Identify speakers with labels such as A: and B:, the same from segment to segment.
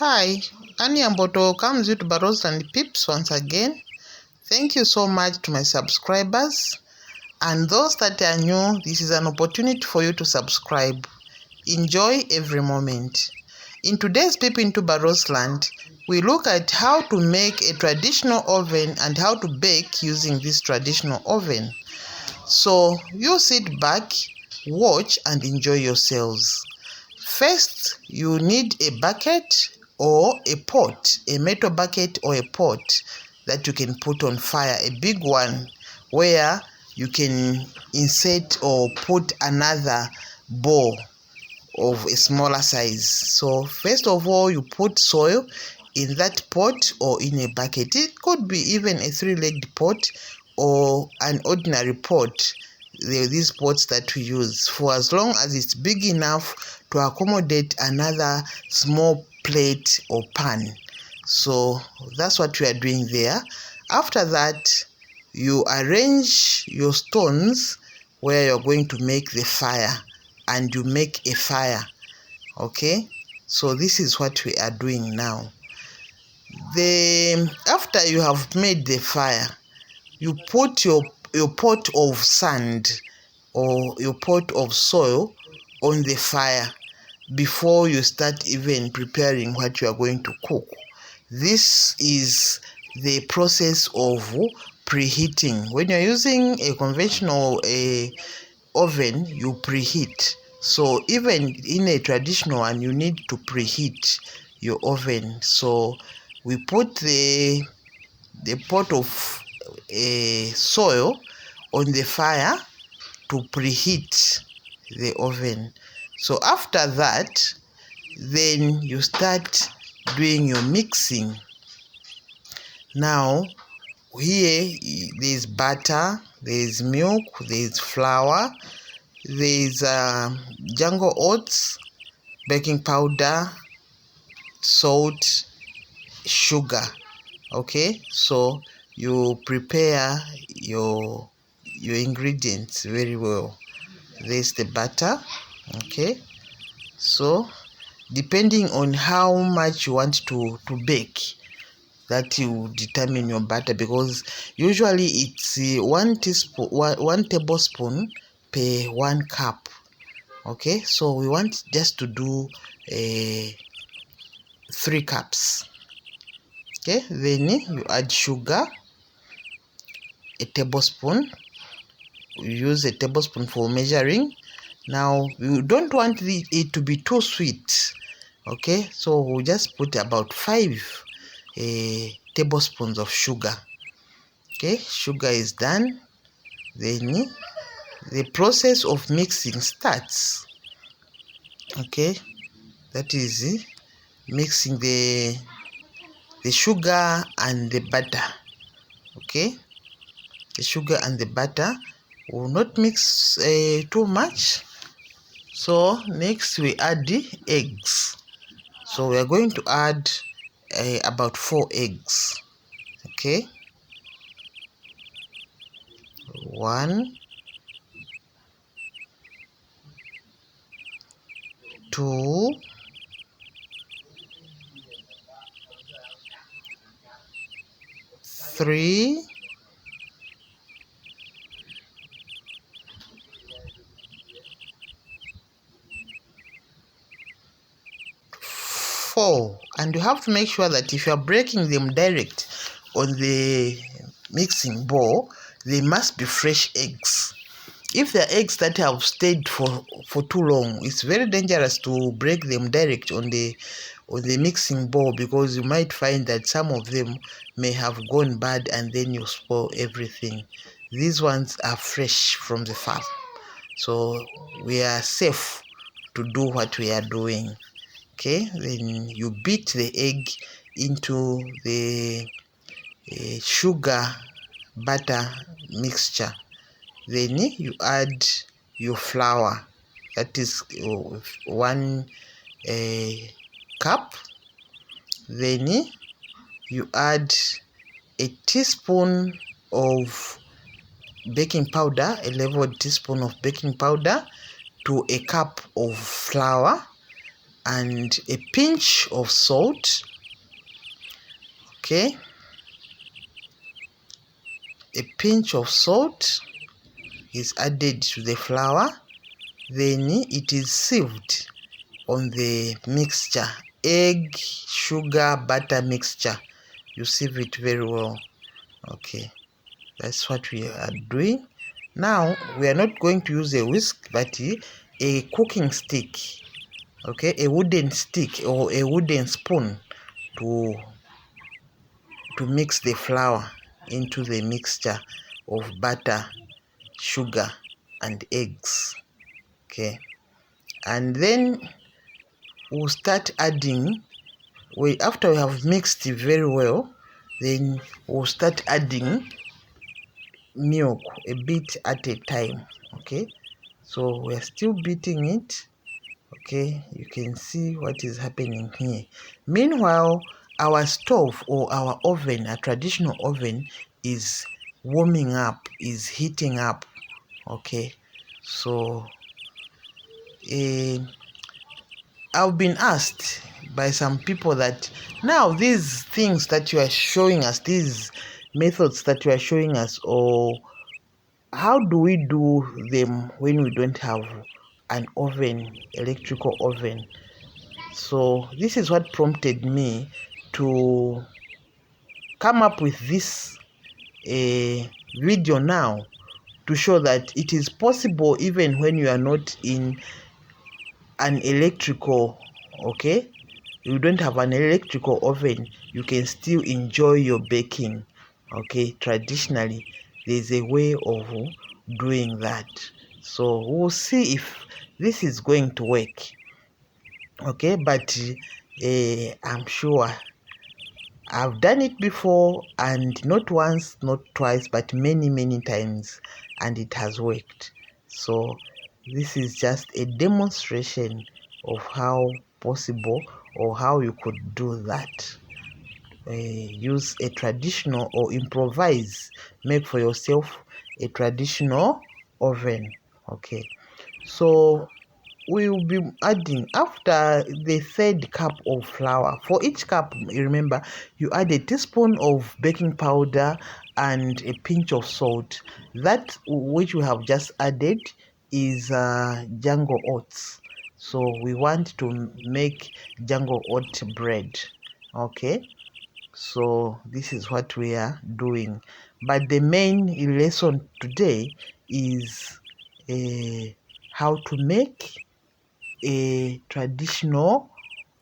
A: Hi, Annie Amboto comes with Barros and Pips once again. Thank you so much to my subscribers. And those that are new, this is an opportunity for you to subscribe. Enjoy every moment. In today's Peep into Barros Land, we look at how to make a traditional oven and how to bake using this traditional oven. So you sit back, watch and enjoy yourselves. First, you need a bucket or a pot, a metal bucket or a pot that you can put on fire, a big one where you can insert or put another bowl of a smaller size. So first of all, you put soil in that pot or in a bucket. It could be even a three-legged pot or an ordinary pot. There are these pots that we use for as long as it's big enough to accommodate another small plate or pan. So that's what we are doing there. After that, you arrange your stones where you're going to make the fire, and you make a fire. Okay, so this is what we are doing now. After you have made the fire, you put your pot of sand or your pot of soil on the fire before you start even preparing what you are going to cook. This is the process of preheating. When you're using a conventional oven, you preheat. So even in a traditional one, you need to preheat your oven. So we put the pot of soil on the fire to preheat the oven. So after that, then you start doing your mixing. Now here there's butter, there's milk, there's flour, there's jungle oats, baking powder, salt, sugar. Okay, so you prepare your ingredients very well. There's the butter. Okay, so depending on how much you want to bake, that will determine your butter, because usually it's 1 tablespoon per 1 cup. Okay, so we want just to do 3 cups. Okay, then you add sugar, a tablespoon. You use a tablespoon for measuring. Now you don't want it to be too sweet. Okay, so we'll just put about 5 tablespoons of sugar. Okay, sugar is done. Then the process of mixing starts. Okay, that is mixing the sugar and the butter. Okay, the sugar and the butter will not mix too much. So next we add the eggs. So we are going to add about 4 eggs. Okay, 1, 2, 3, 4. And you have to make sure that if you are breaking them direct on the mixing bowl, they must be fresh eggs. If they're eggs that have stayed for too long, it's very dangerous to break them direct on the mixing bowl, because you might find that some of them may have gone bad and then you spoil everything. These ones are fresh from the farm, so we are safe to do what we are doing. Okay, then you beat the egg into the sugar butter mixture. Then you add your flour, that is 1 cup. Then you add a teaspoon of baking powder, a leveled teaspoon of baking powder to a cup of flour. and a pinch of salt. Okay, a pinch of salt is added to the flour. Then it is sieved on the mixture, egg, sugar, butter mixture. You sieve it very well. Okay, that's what we are doing. Now we are not going to use a whisk, but a cooking stick. Okay, a wooden stick or a wooden spoon to mix the flour into the mixture of butter, sugar and eggs. Okay, and then we'll start adding. After we have mixed it very well, then we'll start adding milk a bit at a time. Okay, so we're still beating it. Okay, you can see what is happening here. Meanwhile, our stove or our oven, a traditional oven, is warming up, is heating up. Okay, so I've been asked by some people that now these things that you are showing us, these methods that you are showing us, or how do we do them when we don't have an oven, electrical oven? So this is what prompted me to come up with this video now, to show that it is possible even when you are not in an electrical, okay, you don't have an electrical oven, you can still enjoy your baking. Okay, traditionally there's a way of doing that, so we'll see if this is going to work. Okay, but I'm sure I've done it before, and not once, not twice, but many times, and it has worked. So this is just a demonstration of how possible or how you could do that. Use a traditional or improvise, make for yourself a traditional oven. Okay, so we will be adding, after the third cup of flour, for each cup, remember, you add a teaspoon of baking powder and a pinch of salt. That which we have just added is jungle oats, so we want to make jungle oat bread. Okay, so this is what we are doing, but the main lesson today is how to make a traditional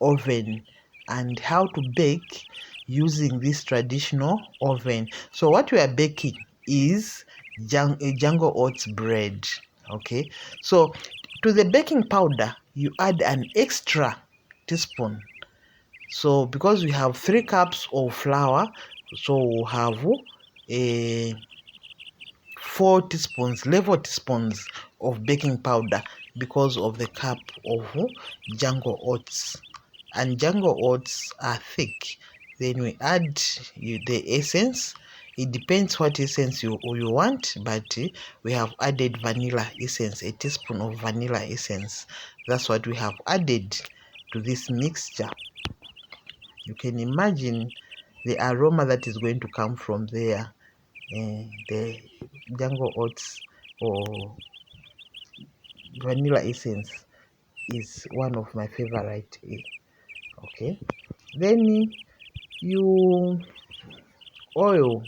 A: oven and how to bake using this traditional oven. So what we are baking is jungle oats bread. Okay, so to the baking powder you add an extra teaspoon. So because we have 3 cups of flour, so we'll have a 4 teaspoons, level teaspoons of baking powder because of the cup of jungle oats. And jungle oats are thick. Then we add the essence. It depends what essence you want, but we have added vanilla essence, a teaspoon of vanilla essence. That's what we have added to this mixture. You can imagine the aroma that is going to come from there. The jungle oats or vanilla essence is one of my favorite. Okay, then you oil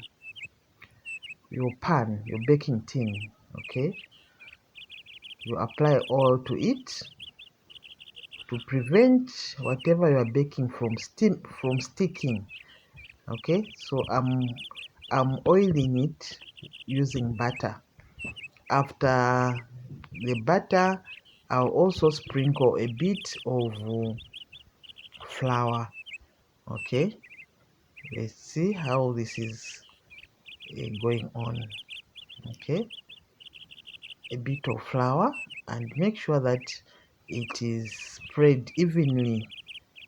A: your pan, your baking tin. Okay, you apply oil to it to prevent whatever you are baking from sticking. Okay, so I'm oiling it using butter. After the butter, I'll also sprinkle a bit of flour. Okay, let's see how this is going on. Okay, a bit of flour, and make sure that it is spread evenly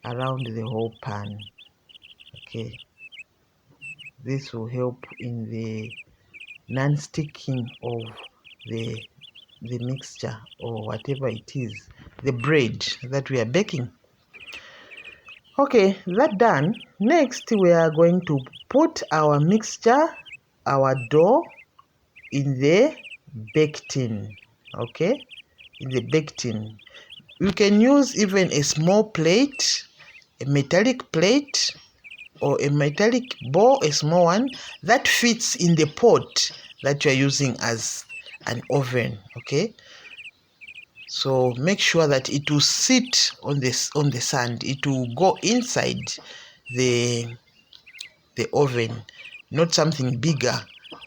A: around the whole pan. Okay, this will help in the non-sticking of the mixture or whatever it is, the bread that we are baking. Okay, that done. Next, we are going to put our mixture, our dough, in the bake tin. Okay, in the bake tin. You can use even a small plate, a metallic plate, or a metallic bowl, a small one that fits in the pot that you are using as an oven. Okay, so make sure that it will sit on the sand. It will go inside the oven, not something bigger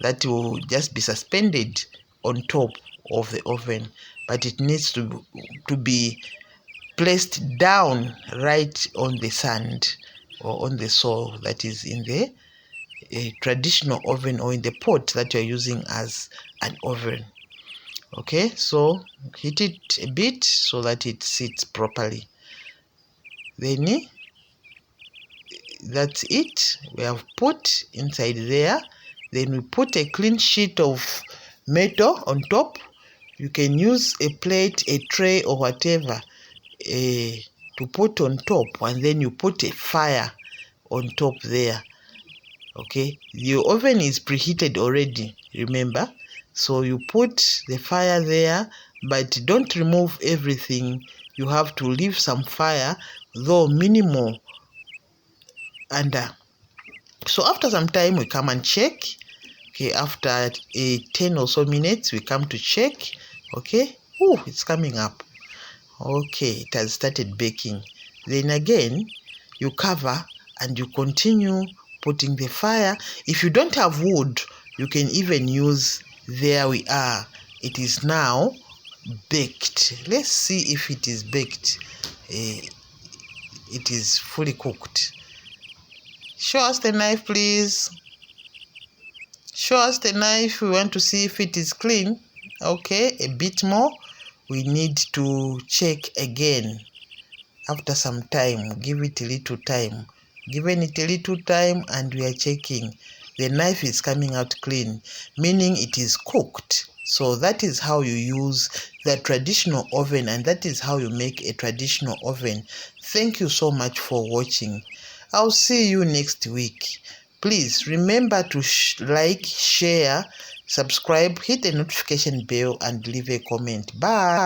A: that will just be suspended on top of the oven, but it needs to be placed down right on the sand or on the soil that is in the traditional oven or in the pot that you're using as an oven. Okay, so heat it a bit so that it sits properly. Then that's it. We have put inside there. Then we put a clean sheet of metal on top. You can use a plate, a tray, or whatever to put on top, and then you put a fire on top there. Okay, your oven is preheated already, remember, so you put the fire there, but don't remove everything. You have to leave some fire, though minimal, under. So after some time we come and check. Okay, after 10 or so minutes we come to check. Okay, oh, it's coming up. Okay, it has started baking. Then again you cover and you continue putting the fire. If you don't have wood, you can even use, there we are, it is now baked. Let's see if it is baked. It is fully cooked. Show us the knife, please. Show us the knife. We want to see if it is clean. Okay, a bit more. We need to check again after some time. Give it a little time. Given it a little time and we are checking, the knife is coming out clean, meaning it is cooked. So that is how you use the traditional oven, and that is how you make a traditional oven. Thank you so much for watching. I'll see you next week. Please remember to like, share, subscribe, hit the notification bell, and leave a comment. Bye.